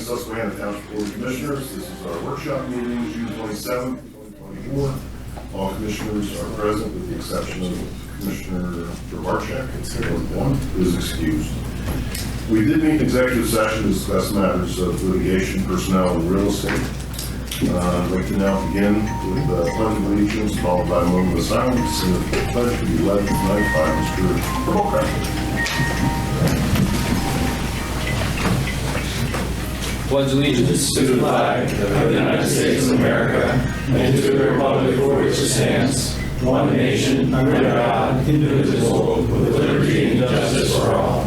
Susquehanna Township Board of Commissioners. This is our workshop meeting, June 27th, 2024. All commissioners are present with the exception of Commissioner Jabarchak. One is excused. We did meet in executive session to discuss matters of litigation, personnel, and real estate. I'd like to now begin with the Pledge of Allegiance, followed by a moment of silence, and the pledge to be led tonight by Mr. Jabarchak. Pledge allegiance to the flag of the United States of America and to the republic for which it stands, one nation, under God, indivisible, with liberty and justice for all.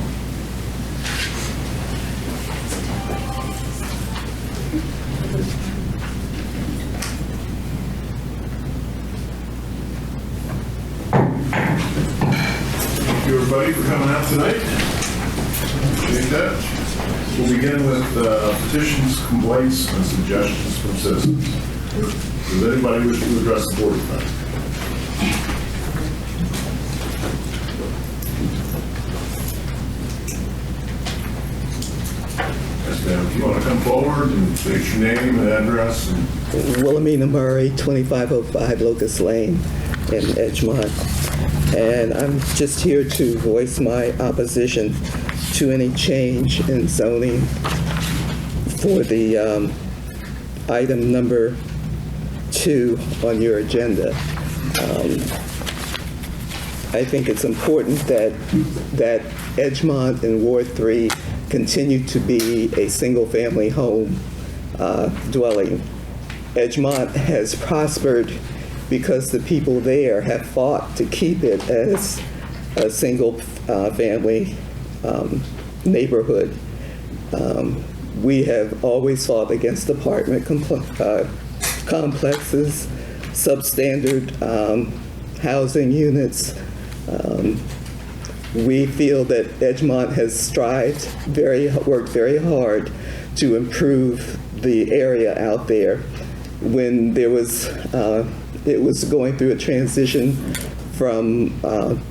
Thank you, everybody, for coming out tonight. Appreciate that. We'll begin with petitions, complaints, and suggestions from citizens. Does anybody wish to address the board tonight? Yes, ma'am. If you want to come forward and state your name and address. Wilhelmina Murray, 2505 Locust Lane in Edgemont. And I'm just here to voice my opposition to any change in zoning for the item number 2 on your agenda. I think it's important that Edgemont and Ward 3 continue to be a single-family home dwelling. Edgemont has prospered because the people there have fought to keep it as a single family neighborhood. We have always fought against apartment complexes, substandard housing units. We feel that Edgemont has worked very hard to improve the area out there. When there was, it was going through a transition from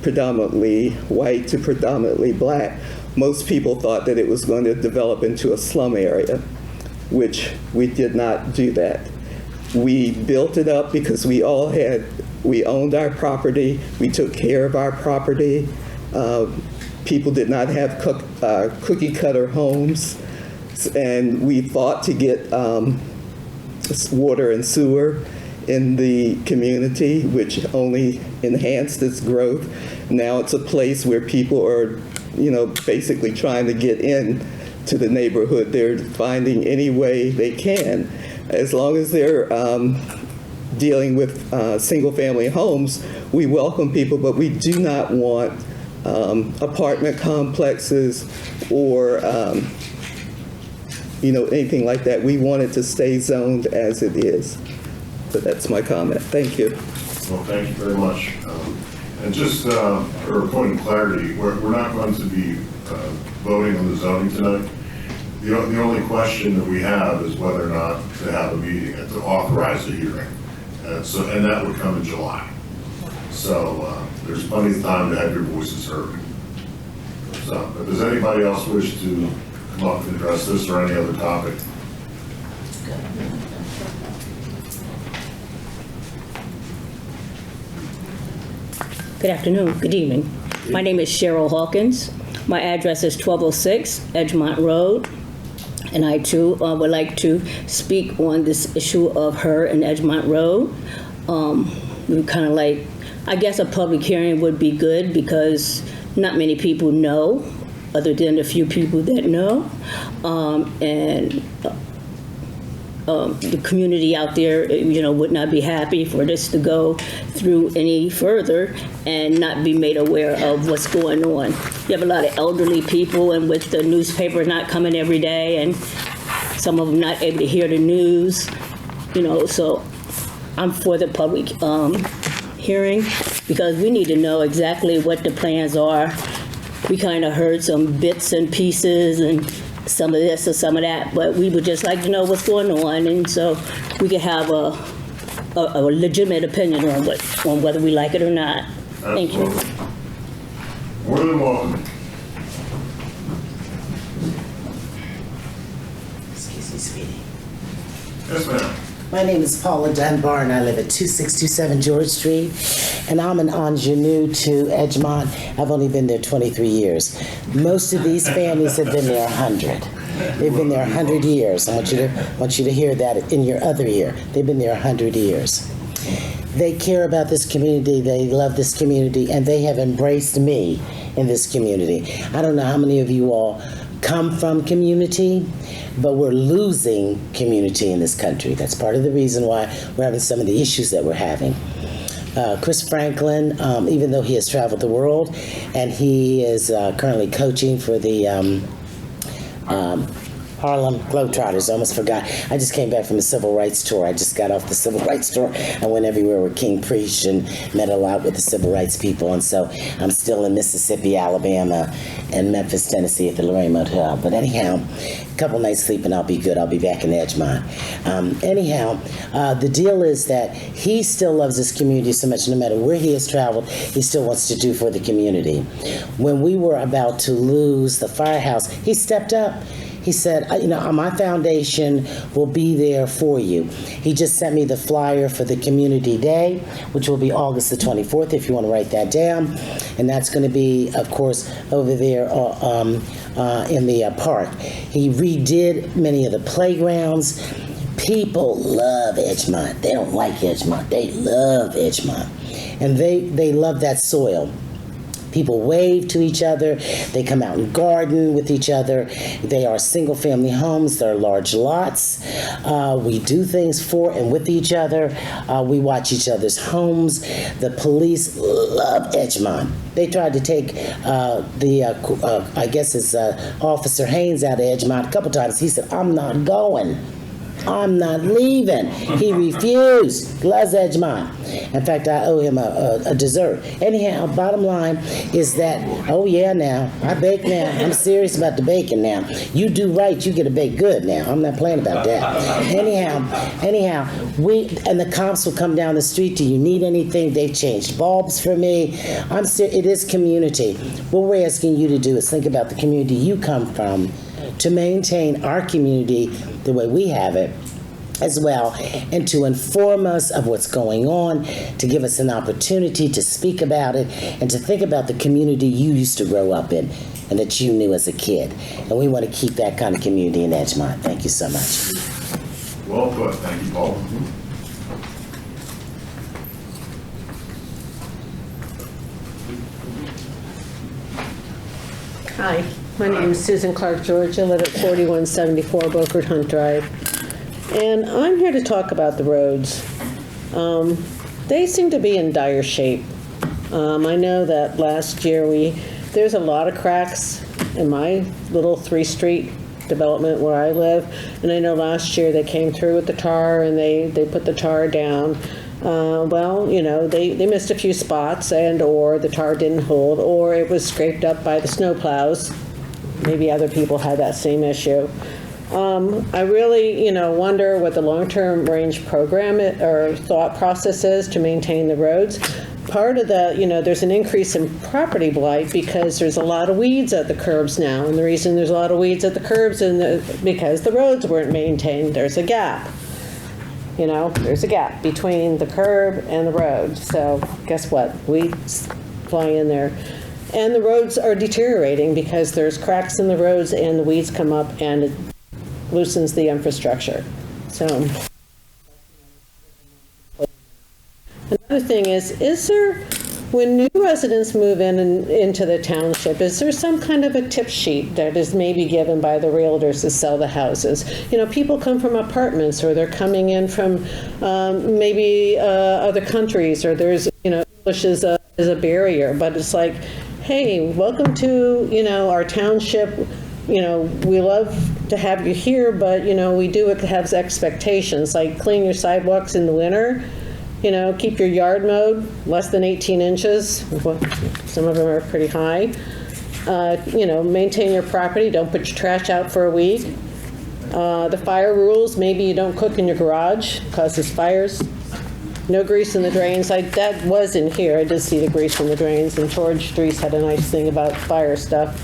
predominantly white to predominantly black, most people thought that it was going to develop into a slum area, which we did not do that. We built it up because we owned our property, we took care of our property. People did not have cookie cutter homes, and we fought to get water and sewer in the community, which only enhanced its growth. Now it's a place where people are, basically trying to get in to the neighborhood. They're finding any way they can. As long as they're dealing with single-family homes, we welcome people, but we do not want apartment complexes or anything like that. We want it to stay zoned as it is. So that's my comment. Thank you. Well, thank you very much. And just for a point of clarity, we're not going to be voting on the zoning tonight. The only question that we have is whether or not to have a meeting and to authorize a hearing. And that would come in July. So there's plenty of time to have your voices heard. So, but does anybody else wish to come up and address this or any other topic? Good afternoon, good evening. My name is Cheryl Hawkins. My address is 1206 Edgemont Road. And I too would like to speak on this issue of her and Edgemont Road. We kind of like, I guess a public hearing would be good because not many people know, other than the few people that know. The community out there, would not be happy for this to go through any further and not be made aware of what's going on. You have a lot of elderly people, and with the newspaper not coming every day, and some of them not able to hear the news, so I'm for the public hearing because we need to know exactly what the plans are. We kind of heard some bits and pieces and some of this or some of that, but we would just like to know what's going on, and so we can have a legitimate opinion on whether we like it or not. Thank you. More than welcome. meeting. Yes, ma'am. My name is Paula Dunbar, and I live at 2627 George Street, and I'm an ingenue to Edgemont. I've only been there 23 years. Most of these families have been there 100. They've been there 100 years. I want you to hear that in your other ear. They've been there 100 years. They care about this community, they love this community, and they have embraced me in this community. I don't know how many of you all come from community, but we're losing community in this country. That's part of the reason why we're having some of the issues that we're having. Chris Franklin, even though he has traveled the world, and he is currently coaching for the Harlem Globetrotters. I almost forgot. I just came back from a civil rights tour. I just got off the civil rights tour. I went everywhere where King preached and met a lot with the civil rights people. And so I'm still in Mississippi, Alabama, and Memphis, Tennessee at the Lorraine Motel. But anyhow, a couple nights sleep and I'll be good. I'll be back in Edgemont. The deal is that he still loves this community so much. No matter where he has traveled, he still wants to do for the community. When we were about to lose the firehouse, he stepped up. He said, my foundation will be there for you. He just sent me the flyer for the Community Day, which will be August the 24th, if you want to write that down. And that's going to be, of course, over there in the park. He redid many of the playgrounds. People love Edgemont. They don't like Edgemont. They love Edgemont. And they love that soil. People wave to each other. They come out and garden with each other. They are single-family homes. They're large lots. We do things for and with each other. We watch each other's homes. The police love Edgemont. They tried to take I guess it's Officer Haynes out of Edgemont a couple times. He said, "I'm not going. I'm not leaving." He refused. Loves Edgemont. In fact, I owe him a dessert. Anyhow, bottom line is that, oh yeah, now, I bake now. I'm serious about the baking now. You do right, you get to bake good now. I'm not playing about that. Anyhow, and the cops will come down the street. Do you need anything? They've changed bulbs for me. It is community. What we're asking you to do is think about the community you come from, to maintain our community the way we have it as well, and to inform us of what's going on, to give us an opportunity to speak about it, and to think about the community you used to grow up in and that you knew as a kid. And we want to keep that kind of community in Edgemont. Thank you so much. Well put. Thank you, Paul. Hi, my name is Susan Clark George. I live at 4174 Beaufort Hunt Drive. And I'm here to talk about the roads. They seem to be in dire shape. I know that last year there's a lot of cracks in my little 3-street development where I live. And I know last year they came through with the tar and they put the tar down. They missed a few spots, or the tar didn't hold, or it was scraped up by the snow plows. Maybe other people had that same issue. I really, wonder what the long-term range program or thought process is to maintain the roads. Part of the, there's an increase in property blight because there's a lot of weeds at the curbs now. And the reason there's a lot of weeds at the curbs is because the roads weren't maintained. There's a gap. There's a gap between the curb and the road. So guess what? Weeds fly in there. And the roads are deteriorating because there's cracks in the roads and the weeds come up and it loosens the infrastructure. So another thing is there, when new residents move into the township, is there some kind of a tip sheet that is maybe given by the realtors to sell the houses? People come from apartments, or they're coming in from maybe other countries, or there's, English is a barrier, but it's like, hey, welcome to, our township. We love to have you here, but, we do have expectations, like clean your sidewalks in the winter. Keep your yard mowed, less than 18 inches. Some of them are pretty high. Maintain your property. Don't put your trash out for a week. The fire rules, maybe you don't cook in your garage, causes fires. No grease in the drains. That was in here. I did see the grease in the drains, and George Dries had a nice thing about fire stuff.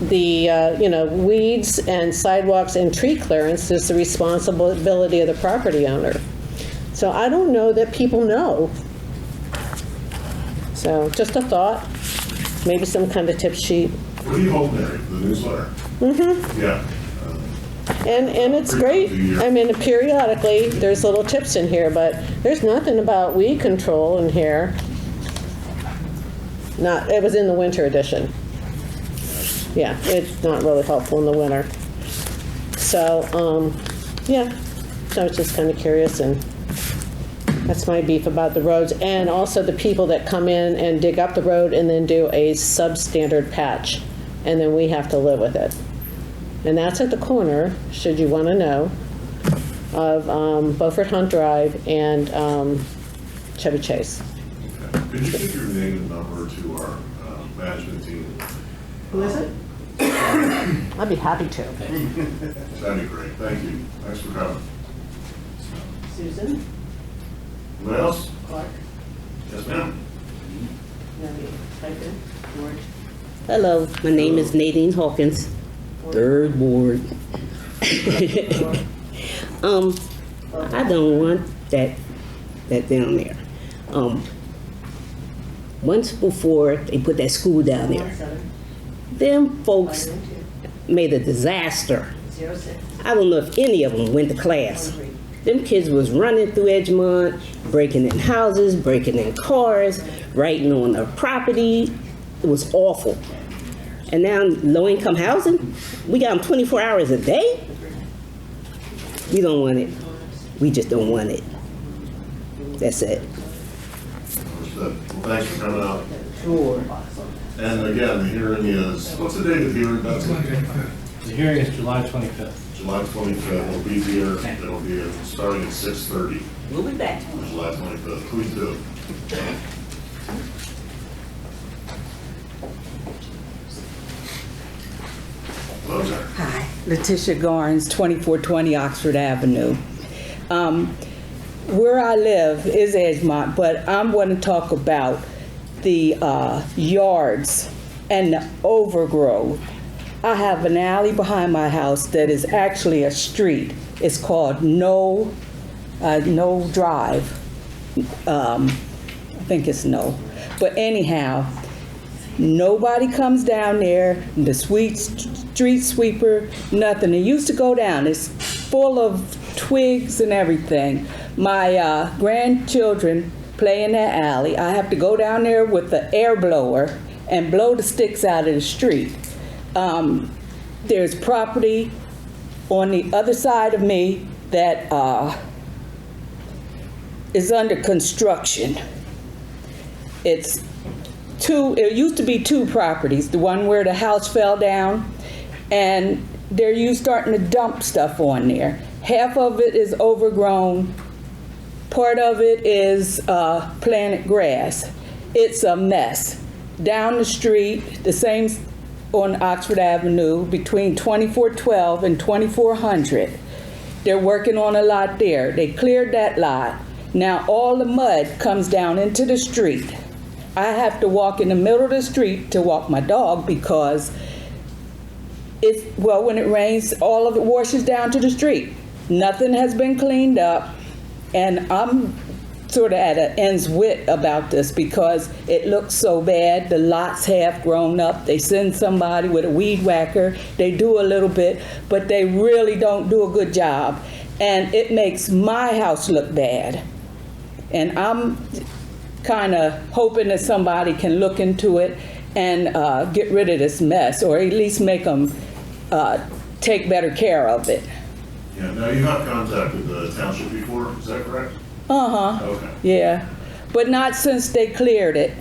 the weeds and sidewalks and tree clearance is the responsibility of the property owner. So I don't know that people know. So just a thought, maybe some kind of tip sheet. What do you hold, Mary? The newsletter? Mm-hmm. Yeah. And it's great. I mean, periodically, there's little tips in here, but there's nothing about weed control in here. It was in the winter edition. Yeah, it's not really helpful in the winter. So, yeah, so I was just kind of curious, and that's my beef about the roads. And also the people that come in and dig up the road and then do a substandard patch, and then we have to live with it. And that's at the corner, should you want to know, of Beaufort Hunt Drive and Chevy Chase. Okay. Could you give your name and number to our management team? Who is it? I'd be happy to. That'd be great. Thank you. Thanks for coming. Susan? Anyone else? Clark? Yes, ma'am. George? Hello, my name is Nadine Hawkins, 3rd Ward. I don't want that down there. Once before they put that school down there, them folks made a disaster. I don't know if any of them went to class. Them kids was running through Edgemont, breaking in houses, breaking in cars, writing on their property. It was awful. And now low-income housing, we got them 24 hours a day. We don't want it. We just don't want it. That's it. Understood. Well, thanks for coming out. Sure. And again, the hearing is, what's the date of the hearing, Betsy? The hearing is July 25th. July 25th. It'll be here. It'll be starting at 6:30. We'll be back. July 25th. Please do. Closer. Hi, Letitia Garnes, 2420 Oxford Avenue. Where I live is Edgemont, but I'm going to talk about the yards and the overgrowth. I have an alley behind my house that is actually a street. It's called No Drive. I think it's No. But anyhow, nobody comes down there, the street sweeper, nothing. It used to go down. It's full of twigs and everything. My grandchildren play in that alley. I have to go down there with the air blower and blow the sticks out of the street. There's property on the other side of me that is under construction. It used to be 2 properties, the one where the house fell down, and they're starting to dump stuff on there. Half of it is overgrown. Part of it is planted grass. It's a mess. Down the street, the same on Oxford Avenue, between 2412 and 2400. They're working on a lot there. They cleared that lot. Now all the mud comes down into the street. I have to walk in the middle of the street to walk my dog because when it rains, all of it washes down to the street. Nothing has been cleaned up, and I'm sort of at an end's wit about this because it looks so bad. The lots have grown up. They send somebody with a weed whacker. They do a little bit, but they really don't do a good job. And it makes my house look bad. And I'm kind of hoping that somebody can look into it and get rid of this mess, or at least make them take better care of it. Yeah, now you have contacted the township before, is that correct? Uh-huh. Okay. Yeah, but not since they cleared it.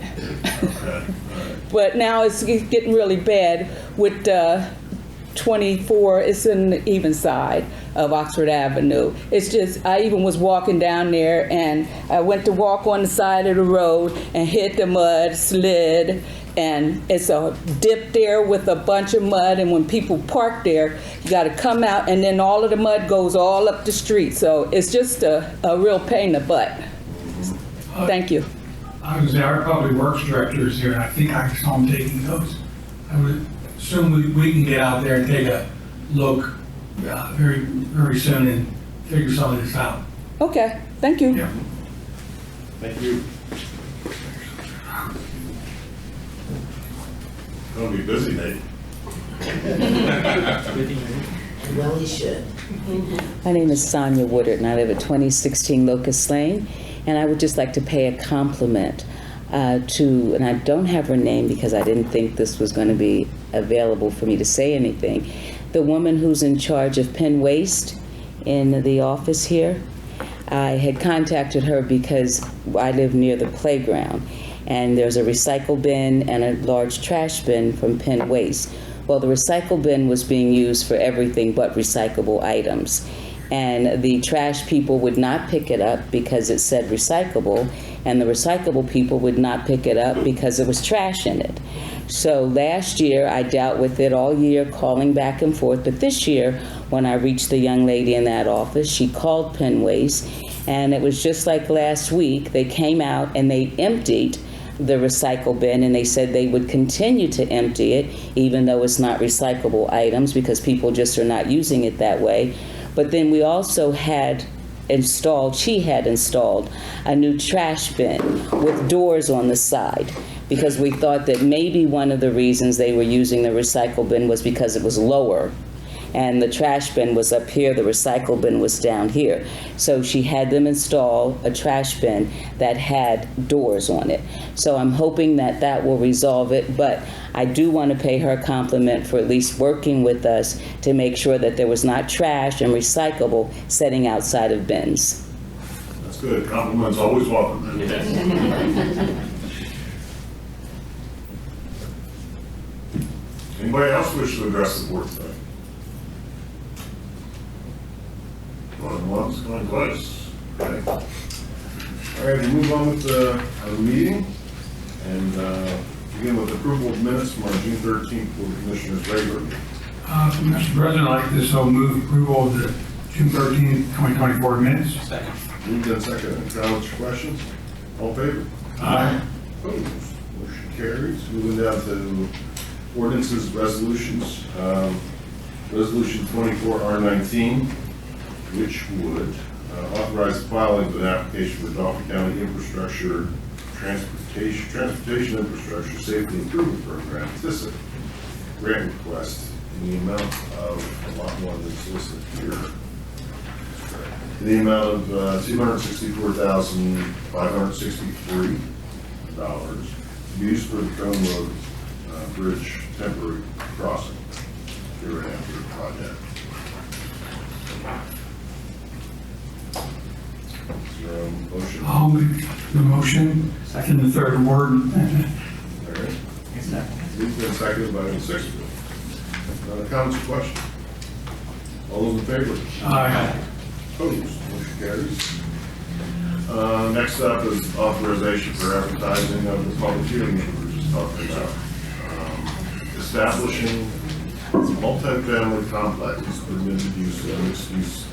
Okay, all right. But now it's getting really bad with 24, it's in the even side of Oxford Avenue. It's just, I even was walking down there and I went to walk on the side of the road and hit the mud, slid, and it's a dip there with a bunch of mud, and when people park there, you gotta come out, and then all of the mud goes all up the street. So it's just a real pain in the butt. Thank you. I was our public works director is here, and I think I saw him taking notes. I would assume we can get out there and take a look very, very soon and figure some of this out. Okay, thank you. Yeah. Thank you. Gonna be busy, Nate. Well, he should. My name is Sonia Woodard, and I live at 2016 Locust Lane. And I would just like to pay a compliment to, and I don't have her name because I didn't think this was going to be available for me to say anything, the woman who's in charge of Penn Waste in the office here. I had contacted her because I live near the playground, and there's a recycle bin and a large trash bin from Penn Waste. Well, the recycle bin was being used for everything but recyclable items. And the trash people would not pick it up because it said recyclable, and the recyclable people would not pick it up because there was trash in it. So last year, I dealt with it all year, calling back and forth, but this year, when I reached the young lady in that office, she called Penn Waste, and it was just like last week. They came out and they emptied the recycle bin, and they said they would continue to empty it, even though it's not recyclable items, because people just are not using it that way. But then we also had installed, she had installed a new trash bin with doors on the side, because we thought that maybe one of the reasons they were using the recycle bin was because it was lower. And the trash bin was up here, the recycle bin was down here. So she had them install a trash bin that had doors on it. So I'm hoping that that will resolve it, but I do want to pay her a compliment for at least working with us to make sure that there was not trash and recyclable sitting outside of bins. That's good. Compliments always welcome. Anybody else wish to address the board today? Going once, going twice. Okay. All right, we move on with the meeting and begin with approval of minutes from our June 13th Board of Commissioners regular meeting. Mr. President, I'd like this, I'll move approval of the June 13th, 2024 minutes. Moved and seconded. Any comments or questions? All in favor? Aye. Opposed? Motion carries. Moving down to ordinances, resolutions. Resolution 24R19, which would authorize the filing of an application for Dauphin County Infrastructure Transportation Infrastructure Safety Improvement Program, TISIP, grant request in the amount of a lot more than listed here. In the amount of $264,563 used for the Cone Road Bridge temporary crossing here and after the project. Is there a motion? I'll make the motion in the third word. All right. Moved and seconded by Ms. Sixton. Comments or questions? All those in favor? Aye. Opposed? Motion carries. Next up is authorization for advertising of the public hearing that we were just talking about. Establishing multi-family complexes permitted use in mixed-use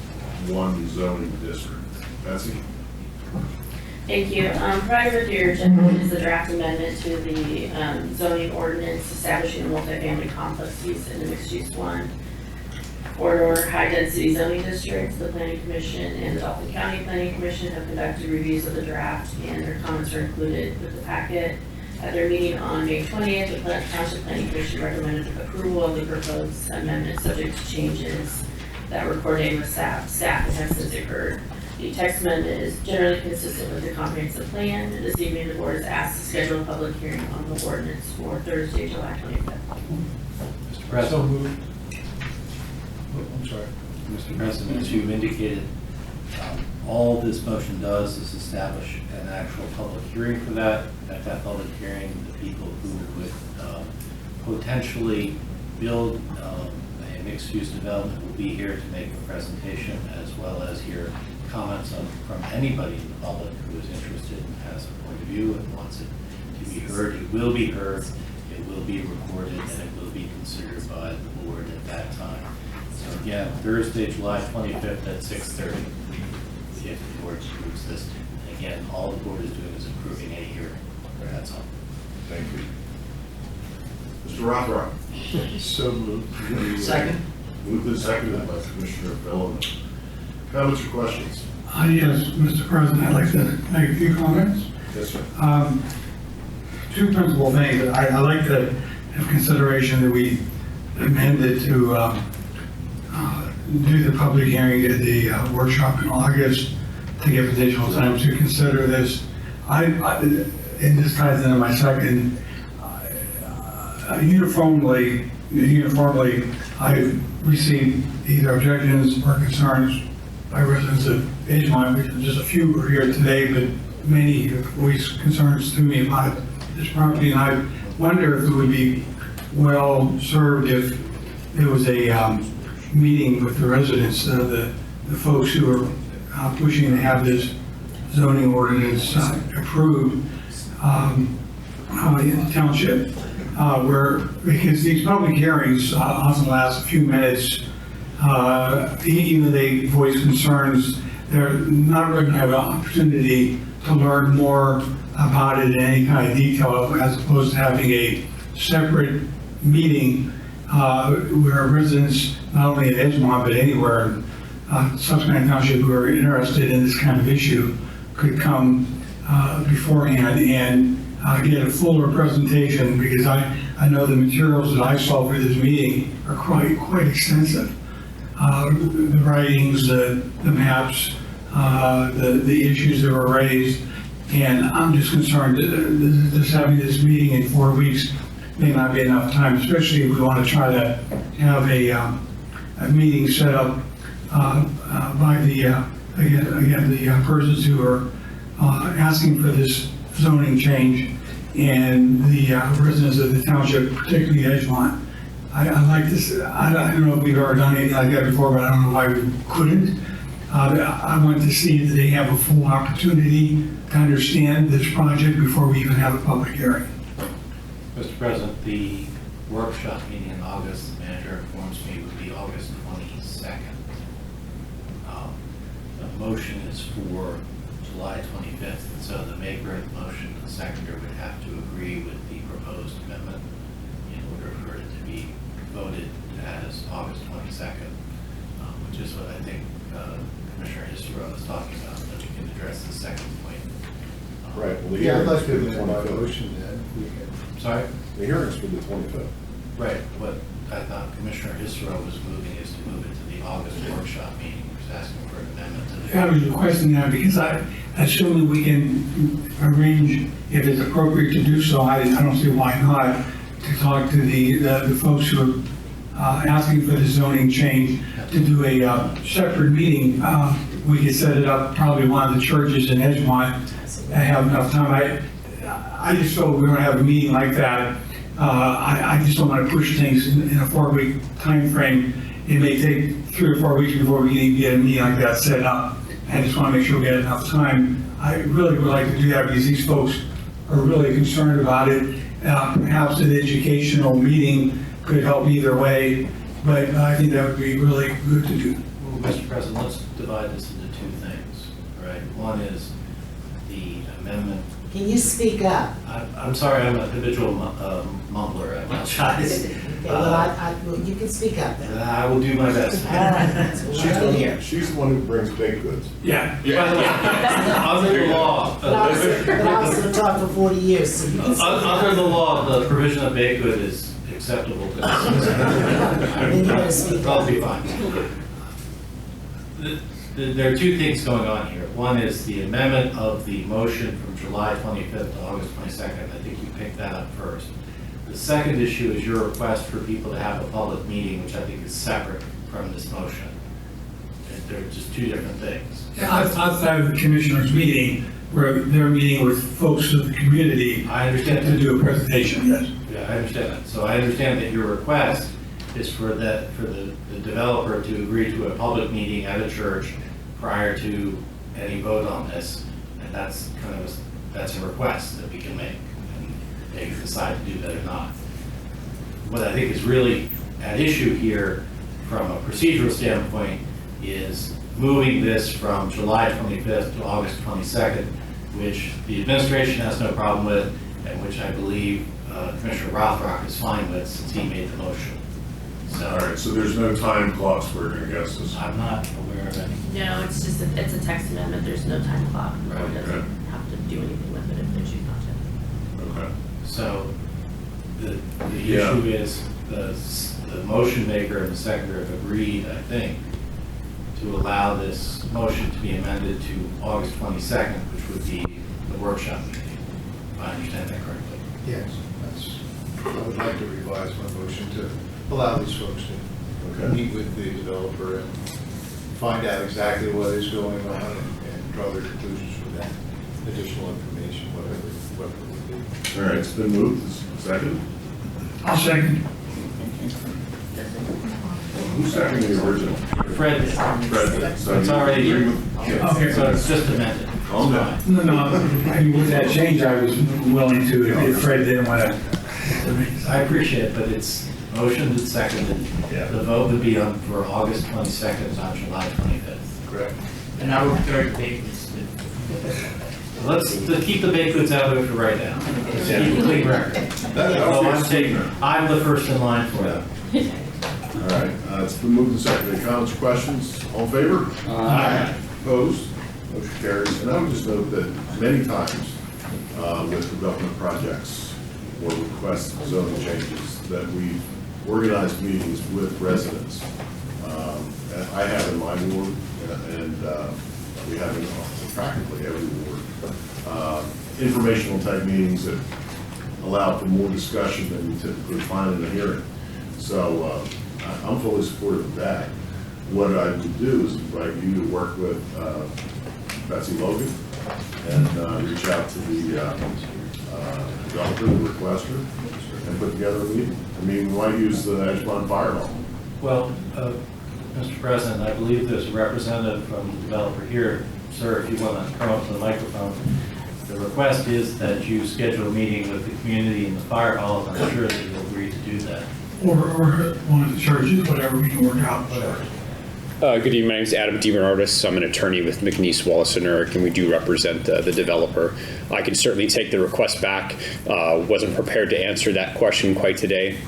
1 zoning district. Betsy? Thank you. Prior to your agenda is the draft amendment to the zoning ordinance establishing a multifamily complex use in the mixed-use 1 corridor high-density zoning district. The Planning Commission and the Dauphin County Planning Commission have conducted reviews of the draft, and their comments are included with the packet. At their meeting on May 20th, the Township Planning Commission recommended approval of the proposed amendment subject to changes that were coordinated with staff and have since occurred. The text amendment is generally consistent with the comprehensive plan. This evening, the board is asked to schedule a public hearing on the ordinance for Thursday, July 25th. Mr. President. I'm sorry. Mr. President, as you indicated, all this motion does is establish an actual public hearing for that. At that public hearing, the people who would potentially build a mixed-use development will be here to make a presentation, as well as hear comments from anybody in the public who is interested and has a point of view and wants it to be heard. It will be heard, it will be recorded, and it will be considered by the board at that time. So again, Thursday, July 25th at 6:30, if the board approves this. And again, all the board is doing is approving a hearing. That's all. Thank you. Mr. Mr. Rothrock. So moved. Second? Moved and seconded by Commissioner Bellamy. Comments or questions? Yes, Mr. President, I'd like to make a few comments. Yes, sir. Two principal things. I like to have consideration that we amended to do the public hearing at the workshop in August to give additional time to consider this. And this ties into my second, uniformly, I've received either objections or concerns by residents of Edgemont, which are just a few who are here today, but many have voiced concerns to me about this property. And I wonder if it would be well served if there was a meeting with the residents, the folks who are pushing to have this zoning ordinance approved in the township, because these public hearings often last a few minutes. Even though they voice concerns, they're not really going to have an opportunity to learn more about it in any kind of detail, as opposed to having a separate meeting where residents, not only in Edgemont, but anywhere in Susquehanna Township who are interested in this kind of issue could come beforehand and get a fuller presentation, because I know the materials that I saw for this meeting are quite extensive. The writings, the maps, the issues that were raised, and I'm just concerned that just having this meeting in 4 weeks may not be enough time, especially if we want to try to have a meeting set up by the persons who are asking for this zoning change and the residents of the township, particularly Edgemont. I like this. I don't know if we've ever done anything like that before, but I don't know why we couldn't. I want to see that they have a full opportunity to understand this project before we even have a public hearing. Mr. President, the workshop meeting in August, the manager informs me, would be August 22nd. The motion is for July 25th, and so the maker of the motion, the seconder, would have to agree with the proposed amendment in order for it to be voted as August 22nd, which is what I think Commissioner Isero is talking about, that we can address the second point. Right, well, the Yeah, I'd hearing's like for to the amend my 25th. motion then. We can. Sorry? The hearing's for the 25th. Right, what I thought Commissioner Isero was moving is to move it to the August workshop meeting, he was asking for an amendment to the. I was requesting that because I assume that we can arrange, if it's appropriate to do so, I don't see why not, to talk to the folks who are asking for the zoning change, to do a separate meeting. We could set it up, probably one of the churches in Edgemont, and have enough time. I just felt we were going to have a meeting like that. I just don't want to push things in a 4-week time frame. It may take 3 or 4 weeks before we can even get a meeting like that set up. I just want to make sure we get enough time. I really would like to do that because these folks are really concerned about it. Perhaps an educational meeting could help either way, but I think that would be really good to do. Well, Mr. President, let's divide this into 2 things, right? One is the amendment. Can you speak up? I'm sorry, I'm a habitual mumbler, I apologize. Well, you can speak up then. I will do my best. All right, that's what I wanna hear. She's the one who brings baked goods. Yeah. By the way, under the law, But I was gonna talk for 40 years, so you can speak under the up. law, the provision of baked good is acceptable to Then you better speak I'll up. be fine. There are 2 things going on here. One is the amendment of the motion from July 25th to August 22nd. I think you picked that up first. The second issue is your request for people to have a public meeting, which I think is separate from this motion. They're just 2 different things. Yeah, outside of the commissioners' meeting, where they're meeting with folks of the community I understand to that. do a presentation, yes. Yeah, I understand that. So I understand that your request is for the developer to agree to a public meeting at a church prior to any vote on this, and that's that's a request that we can make, and they can decide to do that or not. What I think is really at issue here, from a procedural standpoint, is moving this from July 25th to August 22nd, which the administration has no problem with, and which I believe Commissioner Rothrock is fine with since he made the motion. All right, so there's no time clocks working against us. I'm not aware of any. No, it's just, it's a text amendment, there's no time clock. The board Right, doesn't okay. have to do anything with it if they choose not to. Okay. So the Yeah. issue is the motion maker and the seconder have agreed, I think, to allow this motion to be amended to August 22nd, which would be the workshop meeting, if I understand that correctly. Yes, I would like to revise my motion to allow these folks to Okay. meet with the developer and find out exactly what is going on and draw their conclusions from that. Additional information, whatever it would be. All right, it's been moved. Second? I'll second. Who's seconding the original? Fred, Fred. So It's already- Okay. so it's just amended. Calm down. No, and with that change, I was willing to, if Fred didn't want to. I appreciate it, but it's motioned and seconded. Yeah. The vote would be on for August 22nd, on July 25th. Correct. And I would third baked goods. Let's keep the baked goods out of it for right now. Let's keep a clean record. That Oh, was I'm the taking, statement. I'm the first in line for it. All right, it's been moved and seconded. Comments, questions? All in favor? Aye. Opposed? Motion carries. And I would just note that many times with development projects or requests of zoning changes, that we've organized meetings with residents. And I have in my ward, and we have in practically every ward, informational type meetings that allow for more discussion than you typically find in a hearing. So I'm fully supportive of that. What I would do is invite you to work with Betsy Logan and reach out to the developer, the requester, and put together a meeting. I mean, we might use the Edgemont Fire Hall. Well, Mr. President, I believe there's a representative from the developer here. Sir, if you want to come up to the microphone. The request is that you schedule a meeting with the community in the fire hall. I'm sure that you'll agree to do that. Or one of the churches, whatever we can work out. Good evening. My name is Adam DiBernardis. I'm an attorney with McNeese, Wallace & Nurick, and we do represent the developer. I can certainly take the request back. Wasn't prepared to answer that question quite today.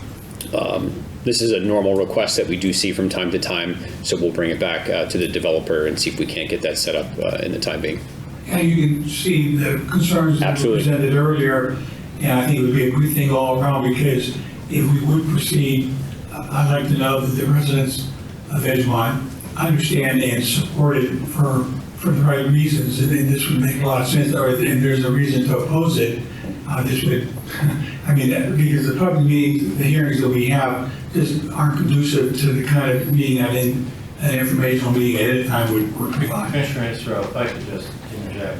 This is a normal request that we do see from time to time, so we'll bring it back to the developer and see if we can't get that set up in the time being. And you can see the concerns that were Absolutely. presented earlier, and I think it would be a good thing all around, because if we would proceed, I'd like to know that the residents of Edgemont understand and support it for the right reasons, and this would make a lot of sense, or if there's a reason to oppose it, this would, I mean, because the public meetings, the hearings that we have just aren't conducive to the kind of meeting that an informational meeting at any time would provide. Commissioner Israel, if I could just interject.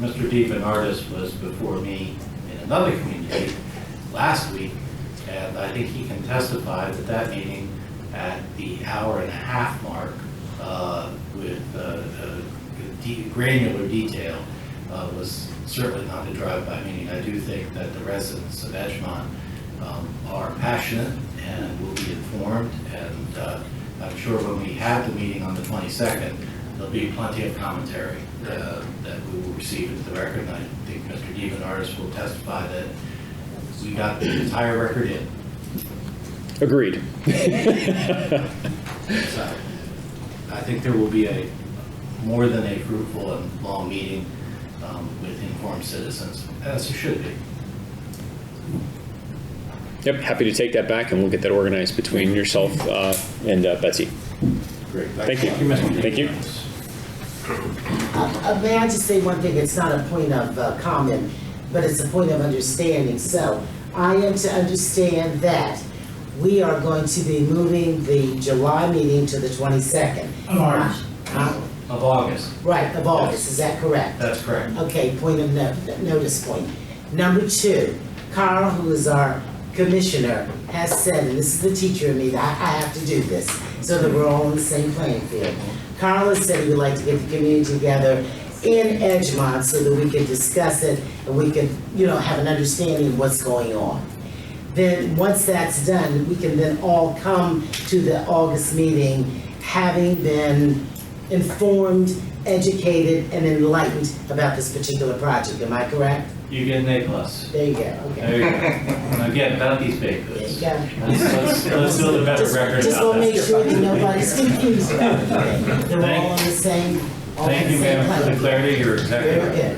Mr. DiBernardis was before me in another community last week, and I think he can testify that that meeting at the hour-and-a-half mark with granular detail was certainly not a drive-by meeting. I do think that the residents of Edgemont are passionate and will be informed, and I'm sure when we have the meeting on the 22nd, there'll be plenty of commentary that we will receive into the record, and I think Mr. DiBernardis will testify that we got the entire record in. Agreed. So I think there will be a more than a fruitful and long meeting with informed citizens, as it should be. Yep, happy to take that back, and we'll get that organized between yourself and Betsy. Great. Thank you. Thank you. May I just say one thing? It's not a point of comment, but it's a point of understanding. So I am to understand that we are going to be moving the July meeting to the 22nd. Of August. Of August. Right, of August, is that correct? That's correct. Okay, point of notice point. Number two, Carl, who is our commissioner, has said, and this is the teacher in me, that I have to do this, so that we're all on the same playing field. Carl has said he would like to get the community together in Edgemont so that we can discuss it and we can, have an understanding of what's going on. Then, once that's done, we can then all come to the August meeting having been informed, educated, and enlightened about this particular project. Am I correct? You get an A plus. There you go. There Okay. you go. Now get about these baked There goods. you go. Let's build a better record Just about want to make that. sure that nobody's confused about it. They're all on the same. all on Thank the you, same ma'am, for the plane. clarity. You're exactly Very right. good.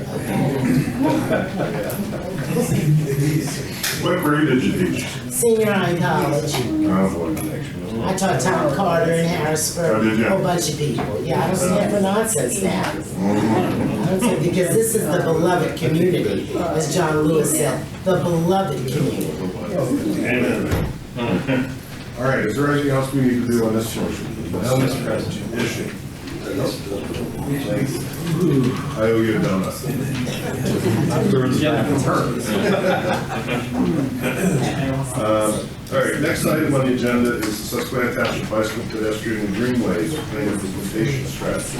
What grade did you teach? Senior high in college. Oh, boy. I taught Tom Carter in Oh, Harrisburg, did you? a whole bunch of people. Yeah, I don't stand for nonsense now. I don't stand, because this is the beloved community, as John Lewis said, the beloved community. Amen. All right, is there anything else we need to do on this motion? No, Mr. President. Issue. I owe you a donut. All right, next item on the agenda is the Susquehanna Township Bicycle Pedestrian and Greenways Plan Implementation Strategy.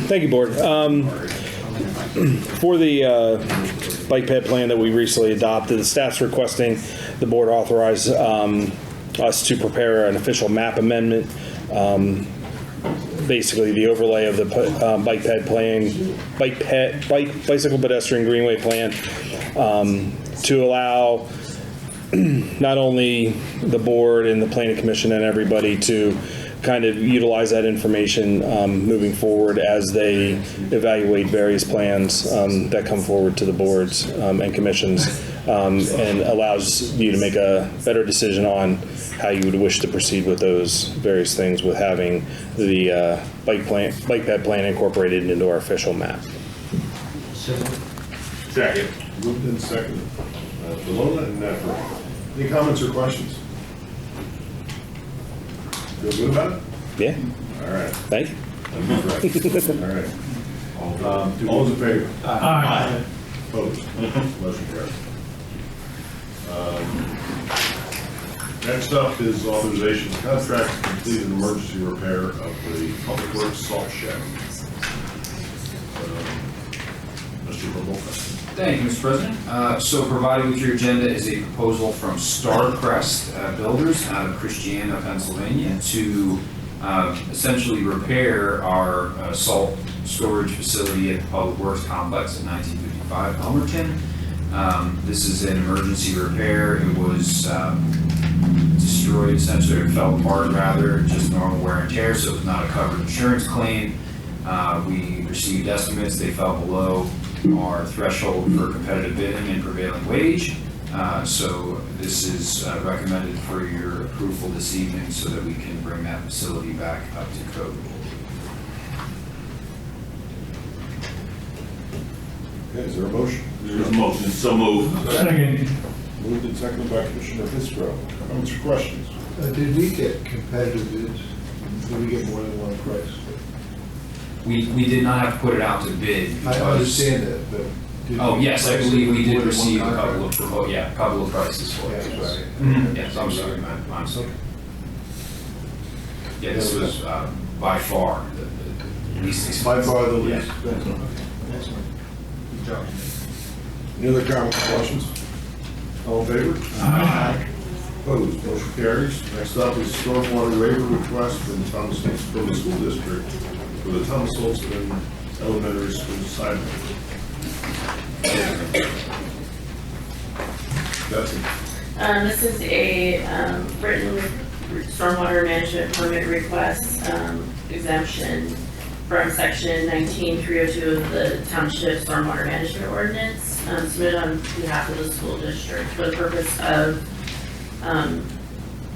Thank you, Board. For the bike ped plan that we recently adopted, the staff's requesting the Board authorize us to prepare an official map amendment. Basically, the overlay of the bicycle pedestrian greenway plan to allow not only the Board and the Planning Commission and everybody to kind of utilize that information moving forward as they evaluate various plans that come forward to the boards and commissions, and allows you to make a better decision on how you would wish to proceed with those various things with having the bike ped plan incorporated into our official map. Second. Moved in second. Delona and Neffer. Any comments or questions? Feel good about it? Yeah, All right. thank you. All right. All those in favor? Aye. Opposed? Motion carries. Next up is authorization of contract to complete an emergency repair of the Public Works salt shed. Mr. Verbolka. Thank you, Mr. President. So provided with your agenda is a proposal from Starcrest Builders out of Christiana, Pennsylvania, to essentially repair our salt storage facility at the Public Works Complex at 1955 Elmerton. This is an emergency repair. It was destroyed, essentially, or fell apart rather, just normal wear and tear, so it's not a covered insurance claim. We received estimates. They fell below our threshold for competitive bidding and prevailing wage. So this is recommended for your approval this evening so that we can bring that facility back up to code. Okay, is there a motion? There's a motion, so moved. Second. Moved and seconded by Commissioner Fitzgerald. Comments or questions? Did we get competitive bids? Did we get more than one price? We did not have to put it out to bid. I because- understand that, but. did Oh, we yes, I price it believe we with did more than receive a one couple contract? of, a couple of prices for it. Yeah, Yes. right. Mhm. Yes, I'm sorry, I'm sorry. Yeah, this was by far the least expensive. By far the Yeah. least. Excellent. Good job. Any other comments or questions? All in favor? Aye. Opposed? Motion carries. Next up is stormwater waiver request from the school district for the Thomas Holtzman Elementary School sidewalk. That's it. This is a written stormwater management permit request exemption from section 19302 of the Township Stormwater Management Ordinance, submitted on behalf of the school district for the purpose of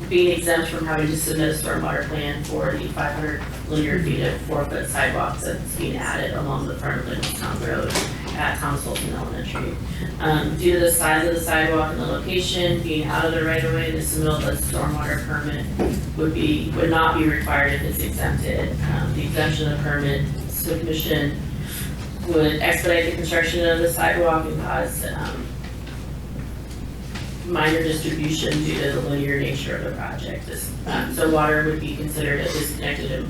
being exempt from having to submit a stormwater plan for the 500 linear feet of 4-foot sidewalks that's being added along the front of Lincolnstown Road at Thomas Holtzman Elementary. Due to the size of the sidewalk and the location being out of the right of way, the submittal of the stormwater permit would not be required if it's exempted. The exemption of the permit to the commission would expedite the construction of the sidewalk and cause minor distribution due to the linear nature of the project. So water would be considered a disconnected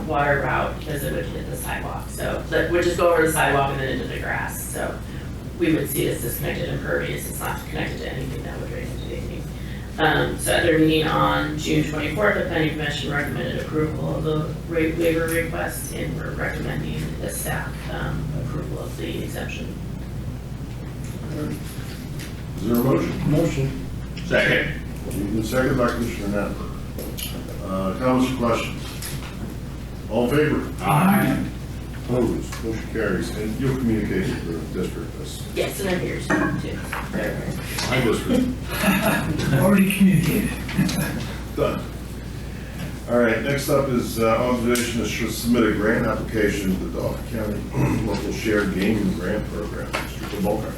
water route because it would hit the sidewalk. So that would just go over the sidewalk and then into the grass. So we would see it as disconnected and impervious. It's not connected to anything that would drain into anything. So at their meeting on June 24th, the Planning Commission recommended approval of the waiver request, and we're recommending the staff approval of the exemption. Is there a motion? Motion. Second. Moved and seconded by Commissioner Knapper. Comments or questions? All in favor? Aye. Opposed? Motion carries. And you'll communicate with the district this. Yes, and I'm here too. My district. Already communicated. Done. All right, next up is authorization to submit a grant application to the Dauphin County Local Shared Gaming Grant Program. Mr. Volker.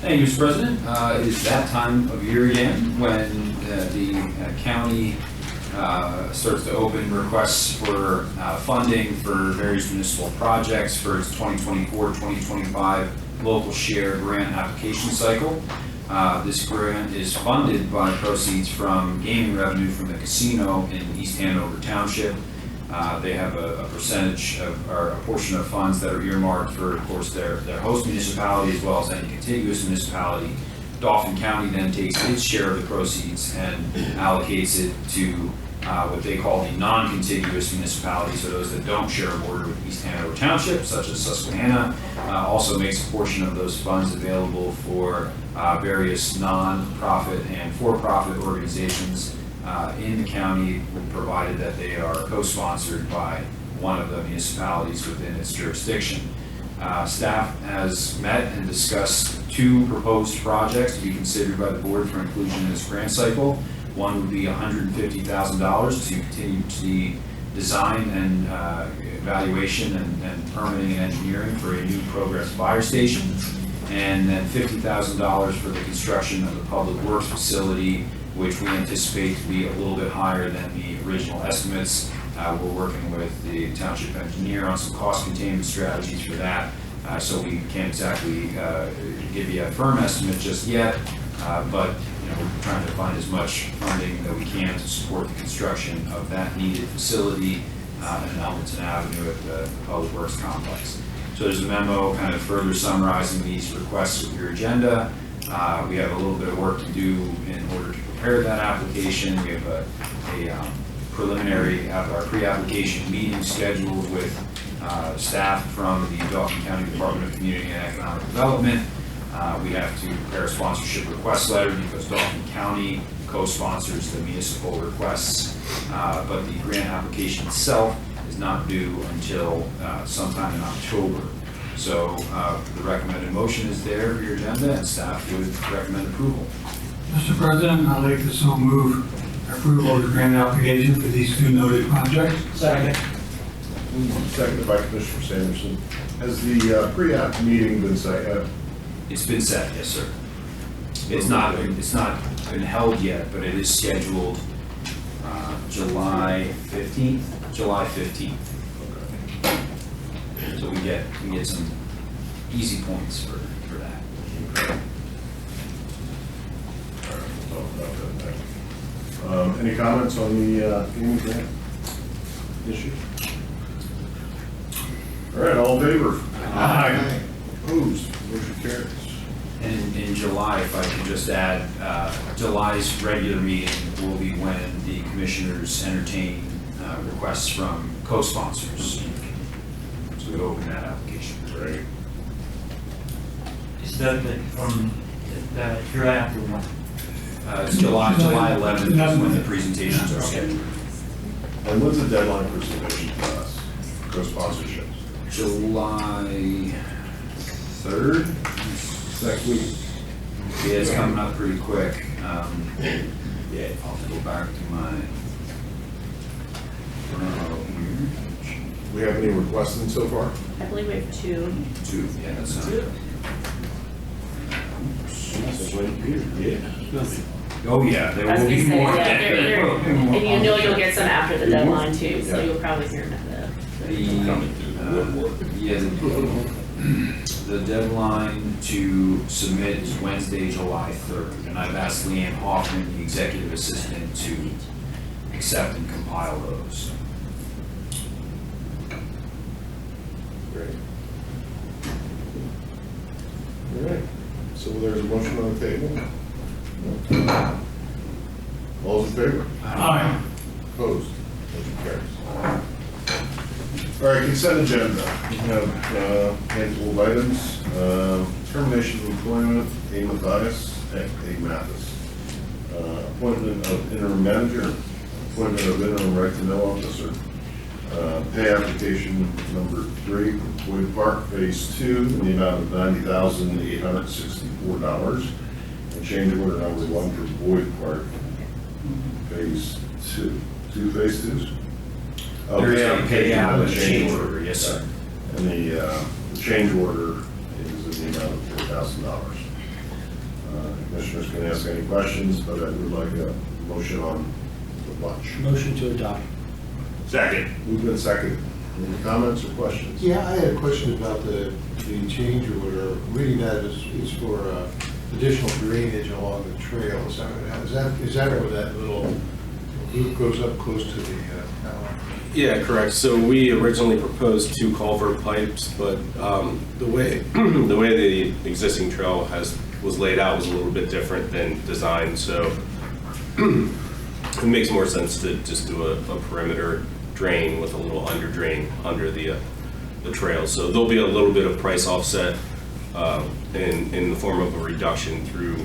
Thank you, Mr. President. It is that time of year again when the county starts to open requests for funding for various municipal projects for its 2024-2025 local share grant application cycle. This grant is funded by proceeds from gaming revenue from the casino in East Hanover Township. They have a percentage of, or a portion of funds that are earmarked for, of course, their host municipality as well as any contiguous municipality. Dauphin County then takes its share of the proceeds and allocates it to what they call the non-contiguous municipalities, so those that don't share a border with East Hanover Township, such as Susquehanna. Also makes a portion of those funds available for various non-profit and for-profit organizations in the county, provided that they are co-sponsored by one of the municipalities within its jurisdiction. Staff has met and discussed two proposed projects to be considered by the board for inclusion in this grant cycle. One would be $150,000 to continue the design and evaluation and permitting and engineering for a new progress fire station, and then $50,000 for the construction of the public works facility, which we anticipate to be a little bit higher than the original estimates. We're working with the township engineer on some cost containment strategies for that, so we can't exactly give you a firm estimate just yet, but we're trying to find as much funding that we can to support the construction of that needed facility in Elmonton Avenue at the Public Works Complex. So there's a memo kind of further summarizing these requests with your agenda. We have a little bit of work to do in order to prepare that application. We have a preliminary, our pre-application meeting scheduled with staff from the Dauphin County Department of Community and Economic Development. We have to prepare a sponsorship request letter because Dauphin County co-sponsors the municipal requests, but the grant application itself is not due until sometime in October. So the recommended motion is there for your agenda, and staff would recommend approval. Mr. President, I'd like to so move approval of the grant application for these two noted projects. Second. Seconded by Commissioner Sanderson. Has the pre-app meeting been set? It's been set, yes, sir. It's not been held yet, but it is scheduled July 15th. July 15th. Okay. So we get some easy points for that. Okay. All right, we'll talk about that next. Any comments on the gaming grant issue? All right, all in favor? Aye. Opposed? Motion carries. And in July, if I can just add, July's regular meeting will be when the commissioners entertain requests from co-sponsors. So we open that application. Right. Is that from your after one? It's July 11th is when the presentations are scheduled. And when's the deadline for submission to us, co-sponsorships? July 3rd? Next week. Yeah, it's coming up pretty quick. Yeah, I'll have to go back to my. We have any requested so far? I believe we have two. Two, yeah, that's not. Oh, yeah, there I was will gonna be say, more. yeah, and you know you'll get some after the deadline too, so you'll probably hear about The deadline to submit is Wednesday, July 3rd, and I've asked Leanne Hoffman, the executive assistant, to accept and compile those. Great. All right, so there's a motion on the table. All those in favor? Aye. Opposed? Motion carries. All right, consent agenda. We have a handful of items. Termination of employment, A. Mathias, A. Mathis. Appointment of interim manager, appointment of interim right-to-know officer. Pay application number 3, Boyd Park Phase 2, in the amount of $90,864. And change order number 1 for Boyd Park Phase 2. 2 Phase 2s? There is a pay and out a and change order, yes, sir. And the change order is in the amount of $4,000. Commissioners can ask any questions, but I would like a motion on the bunch. Motion to adopt. Second. Moved and second. Any comments or questions? Yeah, I had a question about the change order. Reading that is for additional drainage along the trail. Is that where that little loop goes up close to the tower? Yeah, correct. So we originally proposed 2 culvert pipes, but the way the existing trail was laid out was a little bit different than designed. So it makes more sense to just do a perimeter drain with a little under drain under the trail. So there'll be a little bit of price offset in the form of a reduction through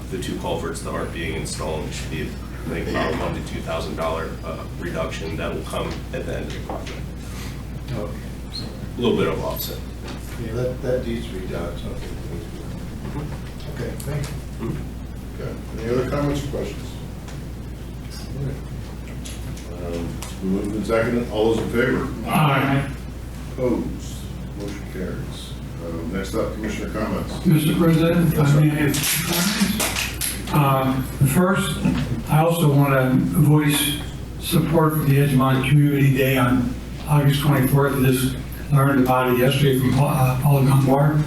the 2 culverts that aren't being installed. It should be, I think, about $1,000 to $2,000 reduction that will come at the end of the project. Okay. A little bit of offset. Yeah, that needs to be done. So okay, thank you. Okay. Any other comments or questions? Moved and seconded. All those in favor? Aye. Opposed? Motion carries. Next up, Commissioner comments. Mr. President, if I may have first, I also want to voice support for the Edgemont Community Day on August 24th. I just learned about it yesterday from Paul Dunbar.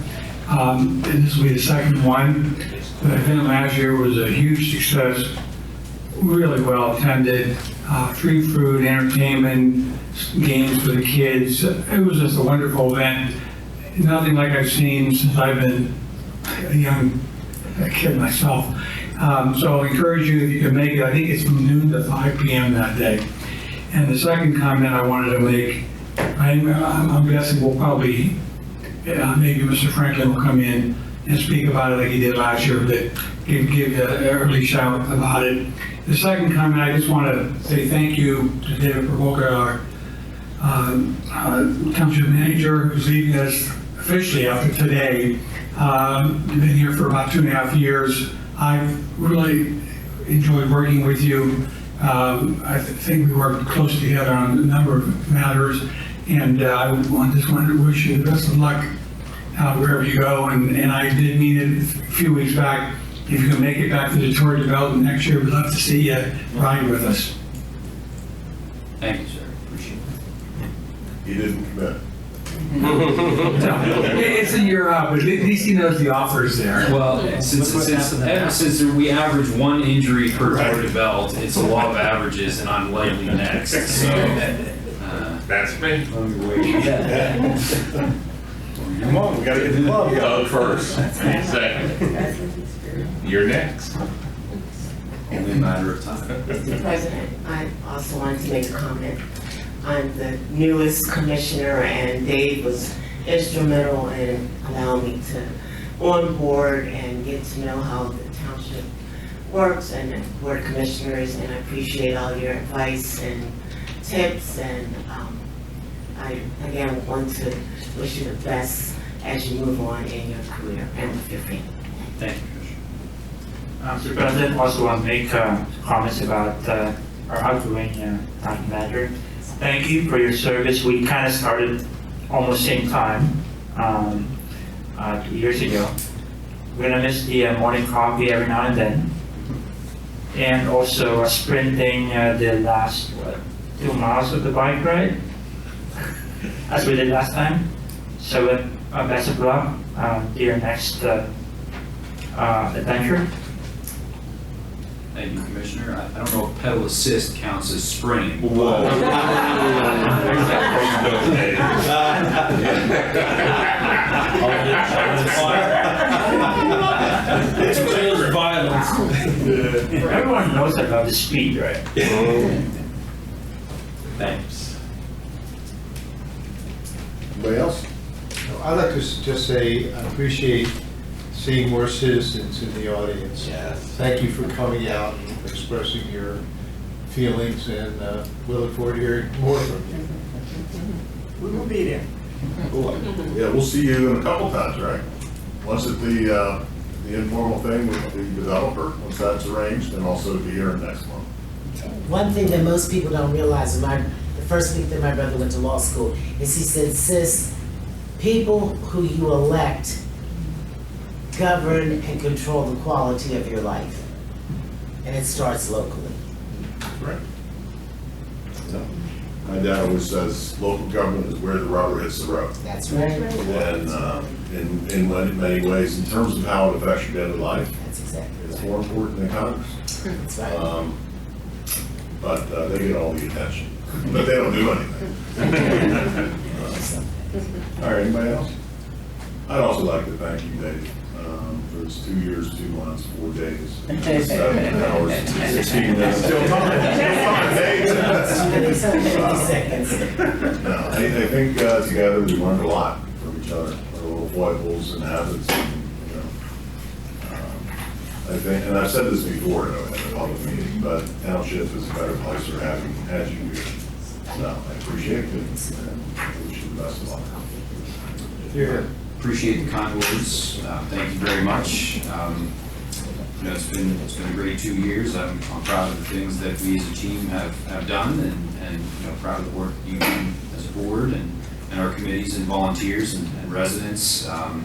And this will be the second one. The event last year was a huge success, really well attended. Free food, entertainment, games for the kids. It was just a wonderful event. Nothing like I've seen since I've been a young kid myself. So I encourage you, if you can make it, I think it's from noon to 5 p.m. that day. And the second comment I wanted to make, I'm guessing we'll probably, maybe Mr. Franklin will come in and speak about it like he did last year, but give an early shout about it. The second comment, I just want to say thank you to David Provoca, our township manager, who's leaving us officially after today. Been here for about 2.5 years. I've really enjoyed working with you. I think we worked close together on a number of matters, and I just wanted to wish you the best of luck wherever you go. And I did mean it a few weeks back. If you can make it back to the Tour Development next year, we'd love to see you ride with us. Thank you, sir. Appreciate it. He didn't commit. It's a year out, but at least he knows the offer's there. Well, since we average 1 injury per Tour de Belt, it's a law of averages, and I'm likely next. So That's me. Come on, we gotta get the club going first. Second. You're next. only a matter of time. Mr. President, I also wanted to make a comment. I'm the newest commissioner, and Dave was instrumental in allowing me to on board and get to know how the township works and the board of commissioners, and I appreciate all your advice and tips, and I again want to wish you the best as you move on in your career and with your family. Thank you, Mr. President, also want to make comments about our outgoing town manager. Thank you for your service. We kind of started almost same time, 2 years ago. We're gonna miss the morning coffee every now and then, and also sprinting the last 2 miles of the bike ride, as we did last time. So best of luck to your next adventure. Thank you, Commissioner. I don't know if pedal assist counts as spraying. Whoa. It's violence. Everyone knows I love the speed, right? Thanks. Anybody else? I'd like to just say, I appreciate seeing more citizens in the audience. Yes. Thank you for coming out and expressing your feelings, and we look forward to hearing more from you. We will be there. Cool. Yeah, we'll see you in a couple times, right? Once at the informal thing with the developer, once that's arranged, and also to be here next month. One thing that most people don't realize, the first week that my brother went to law school, is he said, sis, people who you elect govern and control the quality of your life. And it starts locally. Right. My dad always says, local government is where the rubber hits the road. That's right. And in many ways, in terms of how it affects your daily life, That's exactly it's right. more important than Congress. That's right. But they get all the attention, but they don't do anything. All right, anybody else? I'd also like to thank you, Dave, for this 2 years, 2 months, 4 days, 7 hours, 16 minutes. Still fine, Dave. No, I think together we learned a lot from each other, our little foibles and habits, and, you know. I think, and I've said this before in a public meeting, but township is a better place for having had you here. So I appreciate it, and wish you the best of luck. Yeah. Appreciate the kind words. Thank you very much. You know, it's been a great 2 years. I'm proud of the things that we as a team have done, and you know, proud of the work you do as a board and our committees and volunteers and residents. You know,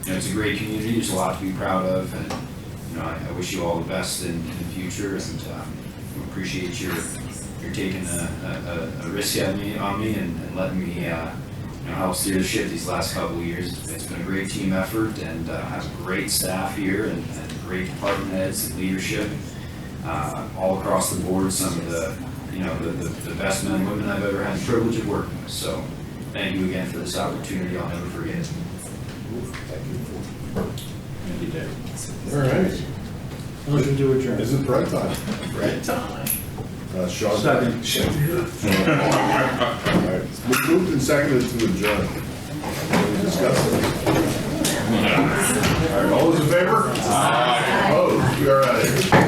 it's a great community. There's a lot to be proud of, and you know, I wish you all the best in the future, and appreciate your taking a risk on me and letting me help steer the ship these last couple of years. It's been a great team effort, and I have a great staff here and great department heads and leadership all across the board. Some of the best men and women I've ever had the privilege of working with. So thank you again for this opportunity. I'll never forget it. Thank you, Dave. All right. Motion to adjourn. Is it bread time? Bread time. Sean. Second. All right. We moved and seconded to adjourn. Any discussion? All right, all those in favor? Aye. Opposed? We are out of here.